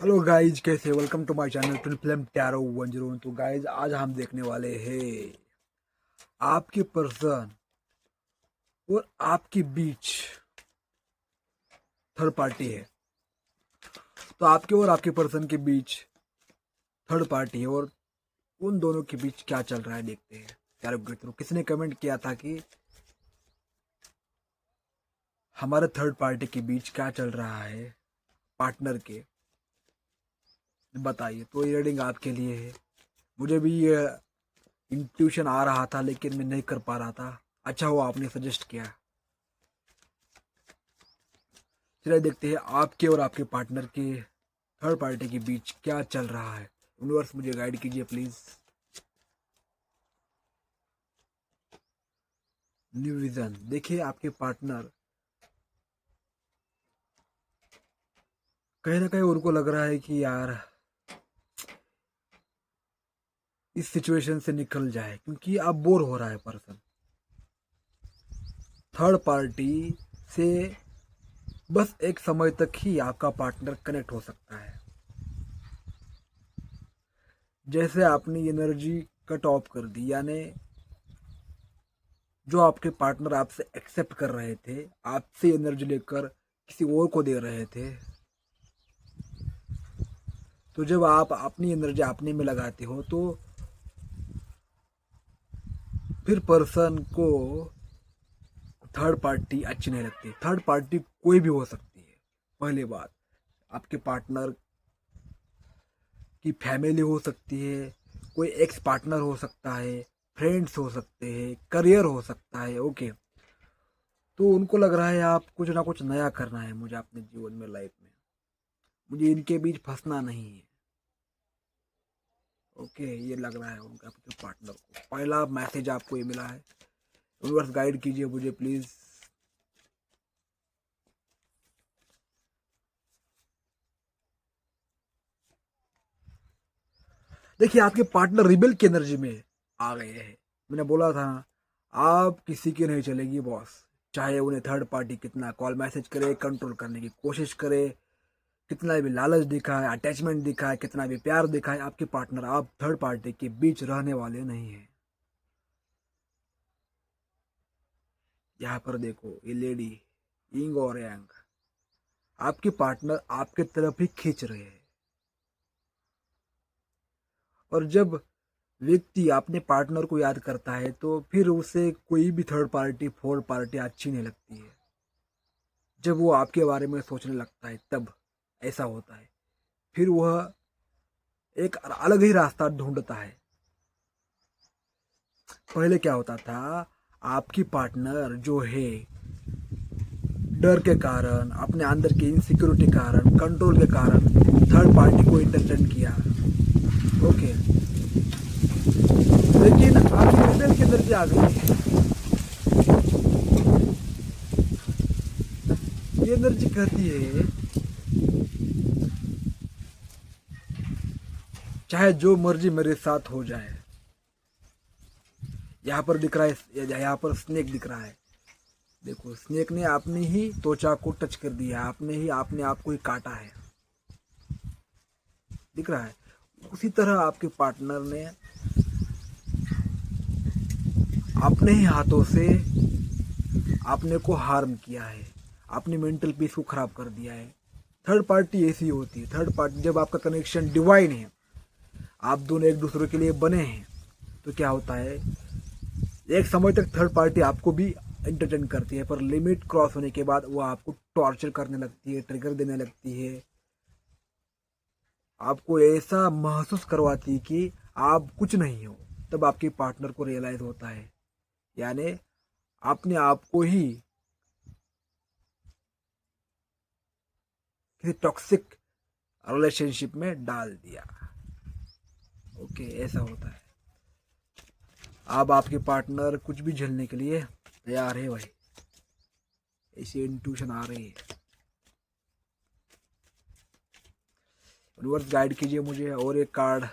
Hello guys, कैसे? Welcome to my channel twin flame tarot 101। तो guys, आज हम देखने वाले हैं आपके पर्सन और आपके बीच थर्ड पार्टी है। तो आपके और आपके पर्सन के बीच थर्ड पार्टी है और उन दोनों के बीच क्या चल रहा है देखते हैं। प्यारे मित्रों, किसी ने कमेंट किया था कि हमारे थर्ड पार्टी के बीच क्या चल रहा है पार्टनर के, बताइए। तो ये रीडिंग आपके लिए है। मुझे भी ये इंट्यूशन आ रहा था लेकिन मैं नहीं कर पा रहा था। अच्छा हुआ आपने सजेस्ट किया। चलिए देखते हैं आपके और आपके पार्टनर के थर्ड पार्टी के बीच क्या चल रहा है। यूनिवर्स मुझे गाइड कीजिए प्लीज। New vision. देखिए, आपके पार्टनर कहीं ना कहीं उनको लग रहा है कि यार इस सिचुएशन से निकल जाए, क्योंकि अब बोर हो रहा है पर्सन। थर्ड पार्टी से बस एक समय तक ही आपका पार्टनर कनेक्ट हो सकता है। जैसे आपने एनर्जी कट ऑफ कर दी, यानी जो आपके पार्टनर आपसे एक्सेप्ट कर रहे थे, आपसे एनर्जी लेकर किसी और को दे रहे थे, तो जब आप अपनी एनर्जी अपने में लगाते हो तो फिर पर्सन को थर्ड पार्टी अच्छी नहीं लगती। थर्ड पार्टी कोई भी हो सकती है। पहली बात, आपके पार्टनर की फैमिली हो सकती है, कोई एक्स पार्टनर हो सकता है, फ्रेंड्स हो सकते हैं, करियर हो सकता है। ओके, तो उनको लग रहा है आप कुछ ना कुछ नया करना है मुझे अपने जीवन में, लाइफ में। मुझे इनके बीच फंसना नहीं है। ओके, ये लग रहा है उनका आपके पार्टनर को। पहला मैसेज आपको ये मिला है। यूनिवर्स गाइड कीजिए मुझे प्लीज। देखिए, आपके पार्टनर रिबेल की एनर्जी में आ गए हैं। मैंने बोला था आप किसी की नहीं चलेगी बॉस। चाहे उन्हें थर्ड पार्टी कितना कॉल मैसेज करे, कंट्रोल करने की कोशिश करे, कितना भी लालच दिखाए, अटैचमेंट दिखाए, कितना भी प्यार दिखाए, आपके पार्टनर आप थर्ड पार्टी के बीच रहने वाले नहीं है। यहाँ पर देखो, ये लेडी यिंग और यांग, आपके पार्टनर आपके तरफ ही खींच रहे हैं। और जब व्यक्ति अपने पार्टनर को याद करता है तो फिर उसे कोई भी थर्ड पार्टी फोर्थ पार्टी अच्छी नहीं लगती है। जब वो आपके बारे में सोचने लगता है तब ऐसा होता है। फिर वह एक अलग ही रास्ता ढूंढता है। पहले क्या होता था, आपकी पार्टनर जो है डर के कारण, अपने अंदर की इनसिक्योरिटी कारण, कंट्रोल के कारण थर्ड पार्टी को इंटरटेन किया। ओके, लेकिन आपकी रिबेल की एनर्जी आ गई है। ये एनर्जी कहती है चाहे जो मर्जी मेरे साथ हो जाए। यहाँ पर दिख रहा है, यहाँ पर स्नेक दिख रहा है। देखो, स्नेक ने अपनी ही त्वचा को टच कर दिया, आपने ही अपने आप को ही काटा है। दिख रहा है। उसी तरह आपके पार्टनर ने अपने ही हाथों से अपने को हार्म किया है, अपनी मेंटल पीस को खराब कर दिया है। थर्ड पार्टी ऐसी होती है। थर्ड पार्टी, जब आपका कनेक्शन डिवाइन है, आप दोनों एक दूसरे के लिए बने हैं, तो क्या होता है, एक समय तक थर्ड पार्टी आपको भी एंटरटेन करती है, पर लिमिट क्रॉस होने के बाद वो आपको टॉर्चर करने लगती है, ट्रिगर देने लगती है, आपको ऐसा महसूस करवाती है कि आप कुछ नहीं हो। तब आपके पार्टनर को रियलाइज होता है, यानी आपने आपको ही किसी टॉक्सिक रिलेशनशिप में डाल दिया। ओके, ऐसा होता है। अब आपके पार्टनर कुछ भी झेलने के लिए तैयार है भाई। ऐसी इंट्यूशन आ रही है। यूनिवर्स गाइड कीजिए मुझे। और एक कार्ड,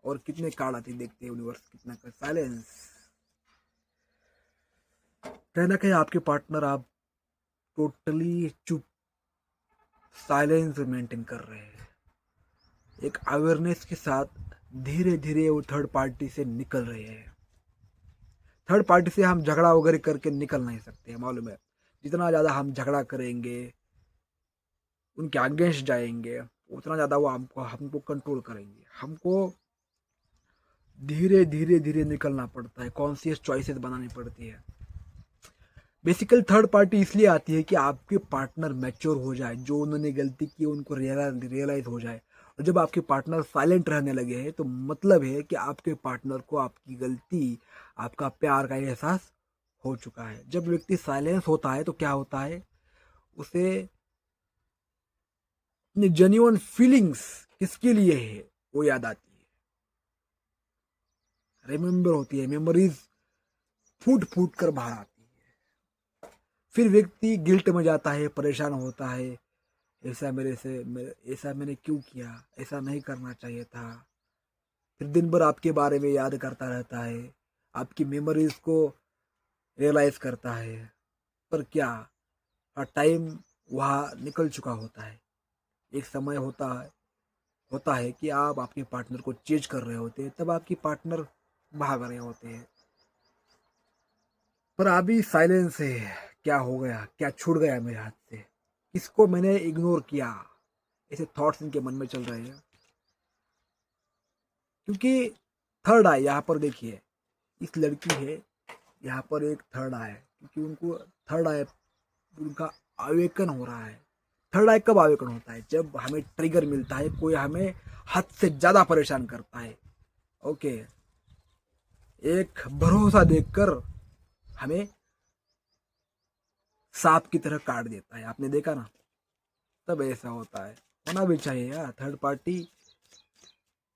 और कितने कार्ड आते देखते हैं यूनिवर्स कितना कर। साइलेंस। कहीं ना कहीं आपके पार्टनर आप टोटली चुप, साइलेंस मेंटेन कर रहे हैं। एक अवेयरनेस के साथ धीरे धीरे वो थर्ड पार्टी से निकल रहे हैं। थर्ड पार्टी से हम झगड़ा वगैरह करके निकल नहीं सकते, मालूम है। जितना ज़्यादा हम झगड़ा करेंगे, उनके अगेंस्ट जाएंगे, उतना ज़्यादा वो हमको हमको कंट्रोल करेंगे। हमको धीरे धीरे धीरे निकलना पड़ता है, कॉन्शियस चॉइसेस बनानी पड़ती है। बेसिकली थर्ड पार्टी इसलिए आती है कि आपके पार्टनर मैच्योर हो जाए, जो उन्होंने गलती की उनको रियलाइज हो जाए। और जब आपके पार्टनर साइलेंट रहने लगे हैं तो मतलब है कि आपके पार्टनर को आपकी गलती, आपका प्यार का एहसास हो चुका है। जब व्यक्ति साइलेंस होता है तो क्या होता है, उसे अपनी जेन्युइन फीलिंग्स किसके लिए है वो याद आती है, रिमेम्बर होती है, मेमोरीज फूट फूट कर बाहर आती है। फिर व्यक्ति गिल्ट में जाता है, परेशान होता है, ऐसा मैंने क्यों किया, ऐसा नहीं करना चाहिए था। फिर दिन भर आपके बारे में याद करता रहता है, आपकी मेमोरीज को रियलाइज करता है। पर क्या, टाइम वहाँ निकल चुका होता है। एक समय होता है कि आप आपके पार्टनर को चेंज कर रहे होते हैं, तब आपकी पार्टनर भाग रहे होते हैं। पर अभी साइलेंस है, क्या हो गया, क्या छूट गया मेरे हाथ से, किसको मैंने इग्नोर किया, ऐसे थॉट्स इनके मन में चल रहे हैं। क्योंकि थर्ड आई यहाँ पर देखिए, इस लड़की है, यहाँ पर एक थर्ड आई है, क्योंकि उनको थर्ड आई, उनका आवेकन हो रहा है। थर्ड आई कब आवेकन होता है, जब हमें ट्रिगर मिलता है, कोई हमें हद से ज्यादा परेशान करता है। ओके, एक भरोसा देखकर हमें सांप की तरह काट देता है, आपने देखा ना, तब ऐसा होता है। होना भी चाहिए यार, थर्ड पार्टी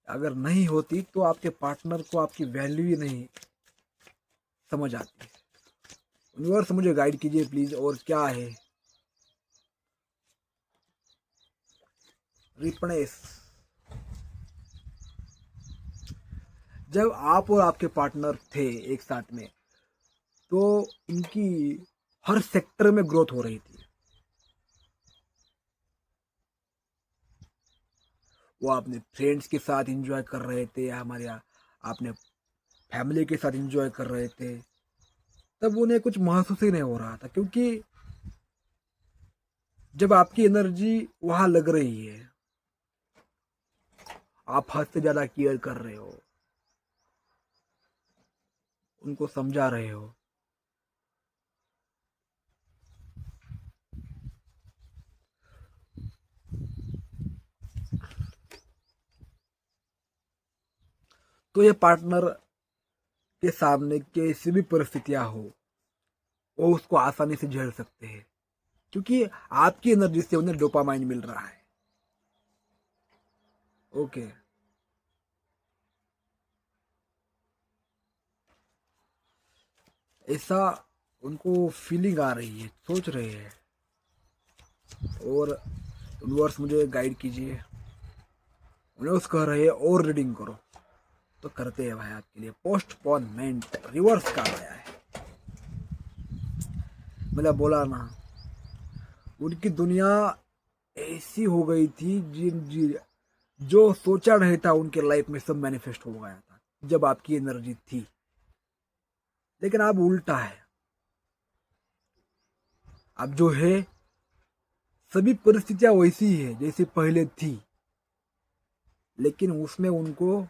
अगर नहीं होती तो आपके पार्टनर को आपकी वैल्यू ही नहीं समझ आती। यूनिवर्स मुझे गाइड कीजिए प्लीज, और क्या है रिपनेस। जब आप और आपके पार्टनर थे एक साथ में, तो इनकी हर सेक्टर में ग्रोथ हो रही थी। वो अपने फ्रेंड्स के साथ एंजॉय कर रहे थे, हमारे यहाँ अपने फैमिली के साथ एंजॉय कर रहे थे। तब उन्हें कुछ महसूस ही नहीं हो रहा था, क्योंकि जब आपकी एनर्जी वहां लग रही है, आप हद से ज्यादा केयर कर रहे हो, उनको समझा रहे हो, तो ये पार्टनर के सामने कैसी भी परिस्थितियां हो, वो उसको आसानी से झेल सकते हैं, क्योंकि आपकी एनर्जी से उन्हें डोपामाइन मिल रहा है। ओके, ऐसा उनको फीलिंग आ रही है, सोच रहे हैं। और यूनिवर्स मुझे गाइड कीजिए, यूनिवर्स कह रहे हैं और रीडिंग करो, तो करते हैं भाई आपके लिए। पोस्टपोनमेंट रिवर्स का आया है, मतलब बोला ना, उनकी दुनिया ऐसी हो गई थी, जो सोचा नहीं था उनके लाइफ में सब मैनिफेस्ट हो गया था जब आपकी एनर्जी थी। लेकिन अब उल्टा है, अब जो है सभी परिस्थितियां वैसी ही है जैसी पहले थी, लेकिन उसमें उनको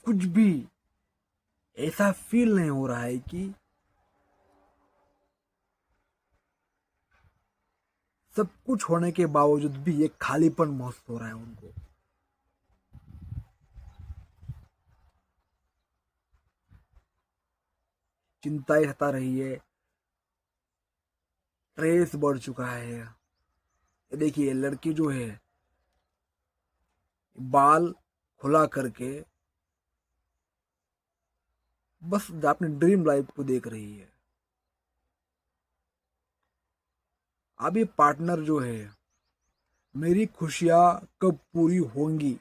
कुछ भी ऐसा फील नहीं हो रहा है कि सब कुछ होने के बावजूद भी एक खालीपन महसूस हो रहा है उनको। चिंताएं सता रही है, स्ट्रेस बढ़ चुका है। ये देखिए, लड़की जो है बाल खुला करके बस अपने ड्रीम लाइफ को देख रही है। अभी पार्टनर जो है, मेरी खुशियां कब पूरी होंगी,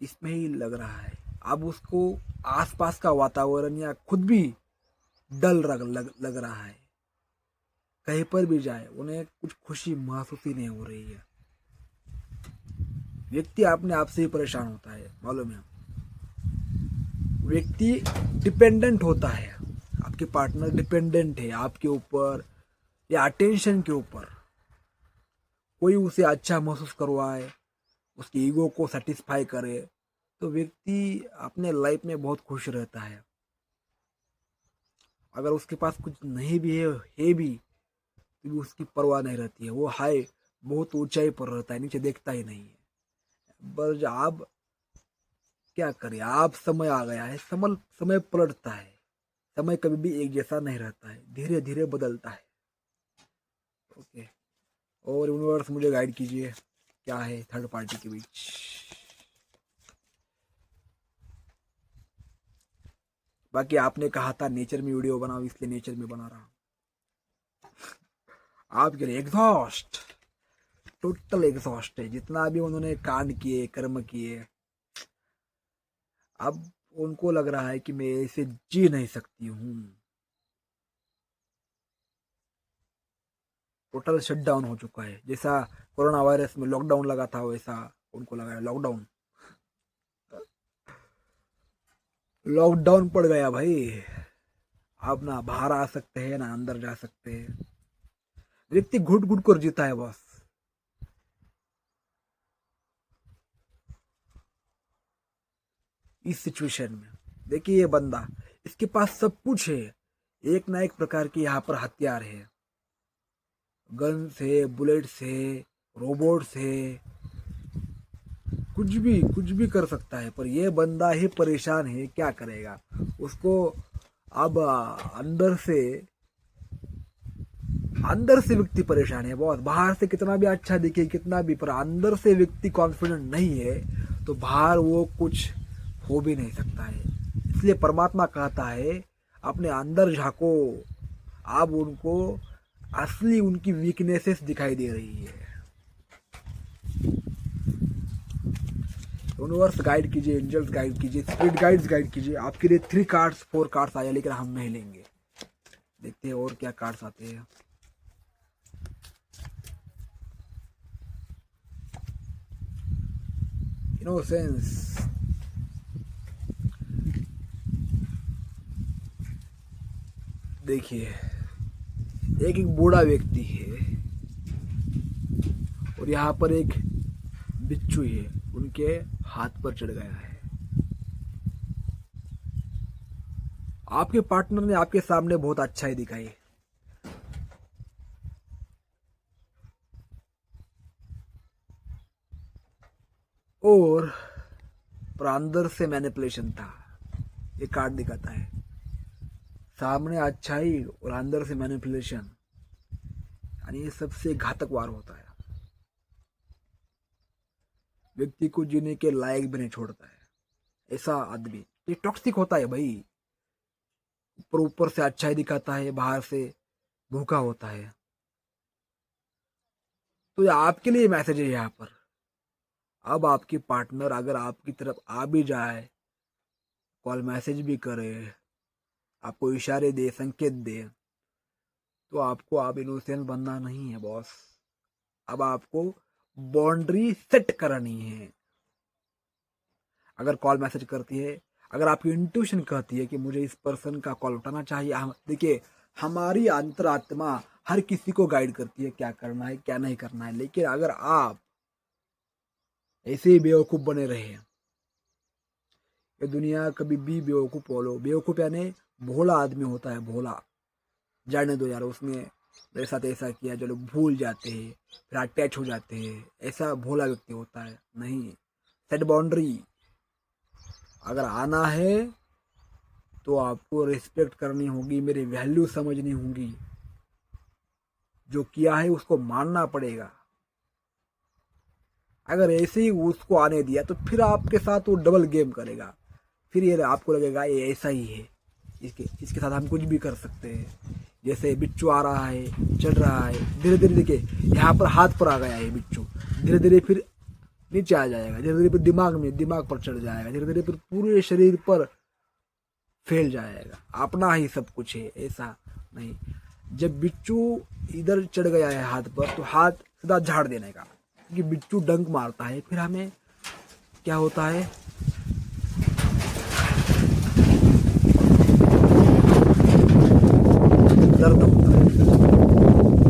इसमें ही लग रहा है। अब उसको आसपास का वातावरण या खुद भी डल लग रहा है। कहीं पर भी जाए उन्हें कुछ खुशी महसूस ही नहीं हो रही है। व्यक्ति अपने आप से ही परेशान होता है, मालूम है। व्यक्ति डिपेंडेंट होता है, आपके पार्टनर डिपेंडेंट है आपके ऊपर या अटेंशन के ऊपर। कोई उसे अच्छा महसूस करवाए, उसकी ईगो को सेटिस्फाई करे, तो व्यक्ति अपने लाइफ में बहुत खुश रहता है। अगर उसके पास कुछ नहीं भी है भी तो भी उसकी परवाह नहीं रहती है। वो हाय बहुत ऊंचाई पर रहता है, नीचे देखता ही नहीं है। बस आप क्या करें, आप समय आ गया है, समय पलटता है। समय कभी भी एक जैसा नहीं रहता है, धीरे धीरे बदलता है। ओके, और यूनिवर्स मुझे गाइड कीजिए, क्या है थर्ड पार्टी के बीच। बाकी आपने कहा था नेचर में वीडियो बनाओ, इसलिए नेचर में बना रहा हूं। आपके लिए एग्जॉस्ट, टोटल एग्जॉस्ट है। जितना भी उन्होंने कांड किए, कर्म किए, अब उनको लग रहा है कि मैं ऐसे जी नहीं सकती हूँ। टोटल शटडाउन हो चुका है। जैसा कोरोना वायरस में लॉकडाउन लगा था वैसा उनको लगा है लॉकडाउन। लॉकडाउन पड़ गया भाई। आप ना बाहर आ सकते हैं ना अंदर जा सकते हैं। व्यक्ति घुट घुट कर जीता है बस। इस सिचुएशन में देखिए, ये बंदा, इसके पास सब कुछ है, एक ना एक प्रकार के यहाँ पर हथियार है। गन्स है, बुलेट्स है, रोबोट्स है, कुछ भी कर सकता है। पर ये बंदा ही परेशान है, क्या करेगा उसको। अब अंदर से व्यक्ति परेशान है बहुत। बाहर से कितना भी अच्छा दिखे, कितना भी, पर अंदर से व्यक्ति कॉन्फिडेंट नहीं है तो बाहर वो कुछ हो भी नहीं सकता है। इसलिए परमात्मा कहता है अपने अंदर झांको। अब उनको असली उनकी वीकनेसेस दिखाई दे रही है। यूनिवर्स गाइड कीजिए, एंजल्स गाइड कीजिए, स्पिरिट गाइड्स गाइड कीजिए। आपके लिए 3 कार्ड्स 4 कार्ड्स आया, लेकिन हम नहीं लेंगे। देखते हैं और क्या कार्ड्स आते हैं। इनोसेंस, देखिए एक बूढ़ा व्यक्ति है और यहाँ पर एक बिच्छू है, उनके हाथ पर चढ़ गया है। आपके पार्टनर ने आपके सामने बहुत अच्छाई दिखाई और पर अंदर से मैनिपुलेशन था। ये कार्ड दिखाता है सामने अच्छाई और अंदर से मैनिपुलेशन, यानी ये सबसे घातक वार होता है। व्यक्ति को जीने के लायक भी नहीं छोड़ता है ऐसा आदमी। ये टॉक्सिक होता है भाई। ऊपर से अच्छाई दिखाता है, बाहर से भूखा होता है। तो ये आपके लिए मैसेज है यहाँ पर। अब आपकी पार्टनर अगर आपकी तरफ आ भी जाए, कॉल मैसेज भी करे, आपको इशारे दे, संकेत दे, तो आपको अब इनोसेंट बनना नहीं है बॉस। अब आपको बाउंड्री सेट करनी है। अगर कॉल मैसेज करती है, अगर आपकी इंट्यूशन कहती है कि मुझे इस पर्सन का कॉल उठाना चाहिए, हम देखिए हमारी अंतरात्मा हर किसी को गाइड करती है क्या करना है क्या नहीं करना है। लेकिन अगर आप ऐसे ही बेवकूफ बने रहे, ये दुनिया कभी भी बेवकूफ बोलो, बेवकूफ यानी भोला आदमी होता है, भोला। जाने दो यार, उसने मेरे साथ ऐसा किया, चलो भूल जाते हैं, फिर अटैच हो जाते हैं, ऐसा भोला व्यक्ति होता है। नहीं, सेट बाउंड्री। अगर आना है तो आपको रिस्पेक्ट करनी होगी, मेरी वैल्यू समझनी होगी। जो किया है उसको मानना पड़ेगा। अगर ऐसे ही उसको आने दिया तो फिर आपके साथ वो डबल गेम करेगा। फिर ये आपको लगेगा ये ऐसा ही है, इसके साथ हम कुछ भी कर सकते हैं। जैसे बिच्छू आ रहा है, चल रहा है, धीरे धीरे देखिए यहाँ पर हाथ पर आ गया है बिच्छू, धीरे धीरे फिर नीचे आ जाएगा, धीरे धीरे फिर दिमाग पर चढ़ जाएगा, धीरे धीरे फिर पूरे शरीर पर फैल जाएगा। अपना ही सब कुछ है ऐसा नहीं। जब बिच्छू इधर चढ़ गया है हाथ पर तो हाथ सीधा झाड़ देने का, क्योंकि बिच्छू डंक मारता है, फिर हमें क्या होता है, दर्द होता है।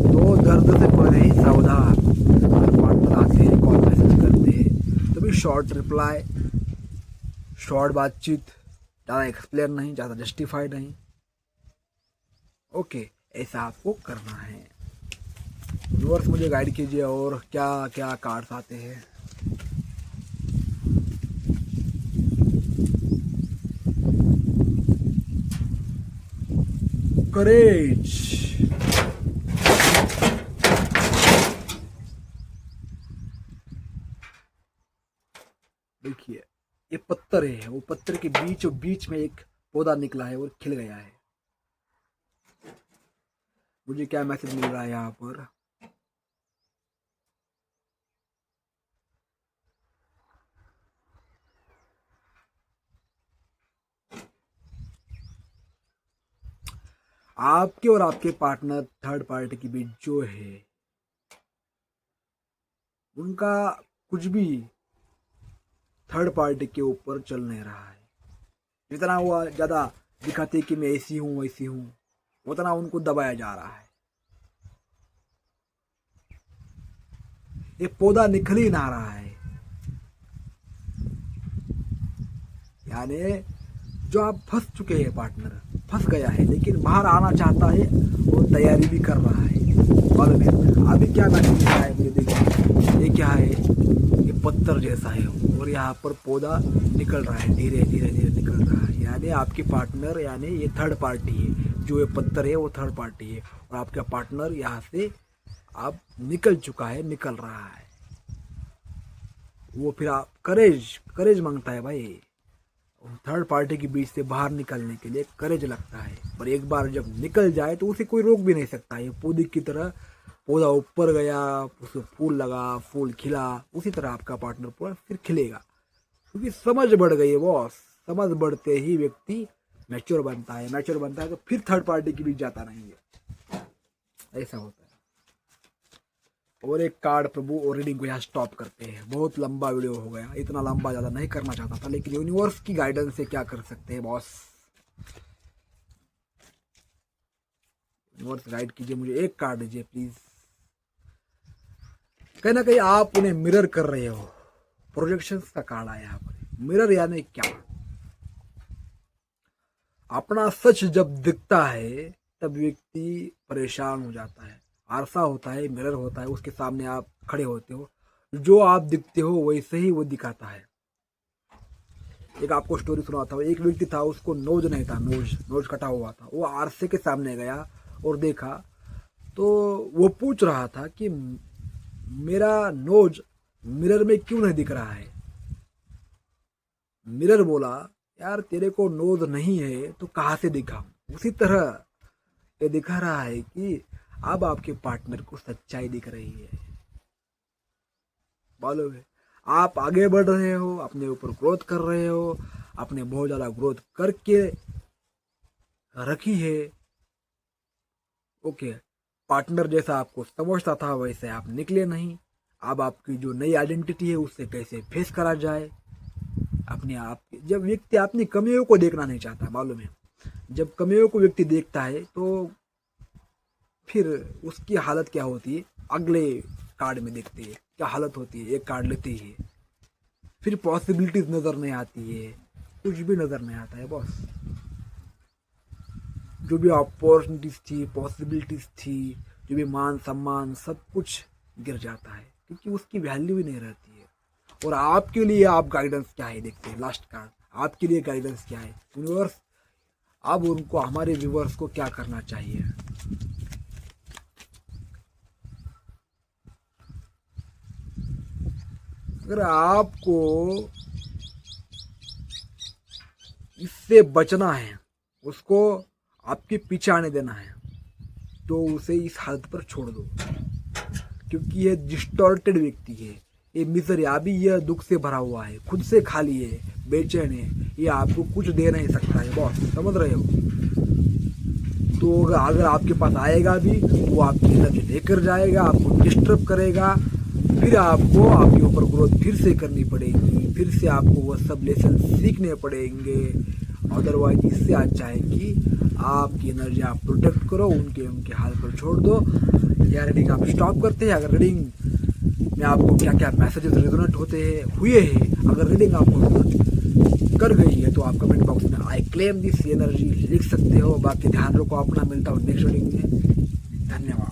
तो दर्द से पहले ही सावधान। अगर पार्टनर आते हैं, कॉल मैसेज करते हैं, तो भी शॉर्ट रिप्लाई, शॉर्ट बातचीत, ज़्यादा एक्सप्लेन नहीं, ज़्यादा जस्टिफाई नहीं। ओके, ऐसा आपको करना है। व्यूअर्स मुझे गाइड कीजिए और क्या क्या कार्ड्स आते हैं। करेज, देखिए ये पत्थर है, वो पत्थर के बीच में एक पौधा निकला है और खिल गया है। मुझे क्या मैसेज मिल रहा है यहाँ पर, आपके और आपके पार्टनर थर्ड पार्टी के बीच जो है, उनका कुछ भी थर्ड पार्टी के ऊपर चल नहीं रहा है। जितना वो ज़्यादा दिखाते कि मैं ऐसी हूँ वैसी हूँ, उतना उनको दबाया जा रहा है। ये पौधा निकल ही ना रहा है। यानी जो आप फंस चुके हैं, पार्टनर फंस गया है लेकिन बाहर आना चाहता है और तैयारी भी कर रहा है। मालूम है अभी क्या मैसेज लिखा है, मुझे देखिए ये क्या है, ये पत्थर जैसा है और यहाँ पर पौधा निकल रहा है, धीरे धीरे धीरे निकल रहा है। यानी आपकी पार्टनर, यानी ये थर्ड पार्टी है, जो ये पत्थर है वो थर्ड पार्टी है और आपका पार्टनर यहाँ से आप निकल चुका है, निकल रहा है। वो फिर आप करेज मांगता है भाई। थर्ड पार्टी के बीच से बाहर निकलने के लिए करेज लगता है, पर एक बार जब निकल जाए तो उसे कोई रोक भी नहीं सकता है। पौधे की तरह पौधा ऊपर गया, उसको फूल लगा, फूल खिला, उसी तरह आपका पार्टनर पूरा फिर खिलेगा, क्योंकि समझ बढ़ गई है बॉस। समझ बढ़ते ही व्यक्ति मैच्योर बनता है, मैच्योर बनता है तो फिर थर्ड पार्टी के बीच जाता नहीं है, ऐसा होता है। और एक कार्ड प्रभु और रीडिंग को यहाँ स्टॉप करते हैं। बहुत लंबा वीडियो हो गया, इतना लंबा ज़्यादा नहीं करना चाहता था, लेकिन यूनिवर्स की गाइडेंस से क्या कर सकते हैं बॉस। यूनिवर्स गाइड कीजिए, मुझे एक कार्ड दीजिए प्लीज। कहीं ना कहीं आप उन्हें मिरर कर रहे हो। प्रोजेक्शंस का कार्ड आया यहाँ पर। मिरर यानी क्या, अपना सच जब दिखता है तब व्यक्ति परेशान हो जाता है। आरसा होता है, मिरर होता है, उसके सामने आप खड़े होते हो, जो आप दिखते हो वैसे ही वो दिखाता है। एक आपको स्टोरी सुनाता हूँ। एक व्यक्ति था, उसको नोज नहीं था, नोज कटा हुआ था। वो आरसे के सामने गया और देखा तो वो पूछ रहा था कि मेरा नोज मिरर में क्यों नहीं दिख रहा है। मिरर बोला यार तेरे को नोज नहीं है तो कहाँ से दिखाऊं। उसी तरह ये दिखा रहा है कि अब आपके पार्टनर को सच्चाई दिख रही है। मालूम है आप आगे बढ़ रहे हो, अपने ऊपर ग्रोथ कर रहे हो, अपने बहुत ज्यादा ग्रोथ करके रखी है। ओके, पार्टनर जैसा आपको समझता था वैसे आप निकले नहीं। अब आपकी जो नई आइडेंटिटी है उससे कैसे फेस करा जाए। अपने आप, जब व्यक्ति अपनी कमियों को देखना नहीं चाहता, मालूम है जब कमियों को व्यक्ति देखता है तो फिर उसकी हालत क्या होती है, अगले कार्ड में देखते हैं क्या हालत होती है। एक कार्ड लेते ही फिर पॉसिबिलिटीज नजर नहीं आती है, कुछ भी नजर नहीं आता है बॉस। जो भी अपॉर्चुनिटीज थी, पॉसिबिलिटीज थी, जो भी मान सम्मान, सब कुछ गिर जाता है, क्योंकि उसकी वैल्यू ही नहीं रहती है। और आपके लिए आप गाइडेंस क्या है देखते हैं। लास्ट कार्ड आपके लिए गाइडेंस क्या है। यूनिवर्स अब उनको, हमारे व्यूवर्स को क्या करना चाहिए। अगर आपको इससे बचना है, उसको आपके पीछे आने देना है, तो उसे इस हालत पर छोड़ दो, क्योंकि ये डिस्टॉर्टेड व्यक्ति है, ये मिजर, अभी यह दुख से भरा हुआ है, खुद से खाली है, बेचैन है, ये आपको कुछ दे नहीं सकता है बॉस, समझ रहे हो। तो अगर आपके पास आएगा भी वो आपकी एनर्जी लेकर जाएगा, आपको डिस्टर्ब करेगा, फिर आपको आपके ऊपर ग्रोथ फिर से करनी पड़ेगी, फिर से आपको वो सब लेसन सीखने पड़ेंगे। अदरवाइज इससे अच्छा है कि आपकी एनर्जी आप प्रोटेक्ट करो, उनके हाल पर छोड़ दो। या रीडिंग आप स्टॉप करते हैं। अगर रीडिंग में आपको क्या क्या मैसेजेस रेजोनेट हुए हैं, अगर रीडिंग आपको रेजोनेट कर गई है तो आप कमेंट बॉक्स में आई क्लेम दिस एनर्जी लिख सकते हो। बाकी ध्यान रखो अपना, मिलता हूँ नेक्स्ट रीडिंग में। धन्यवाद।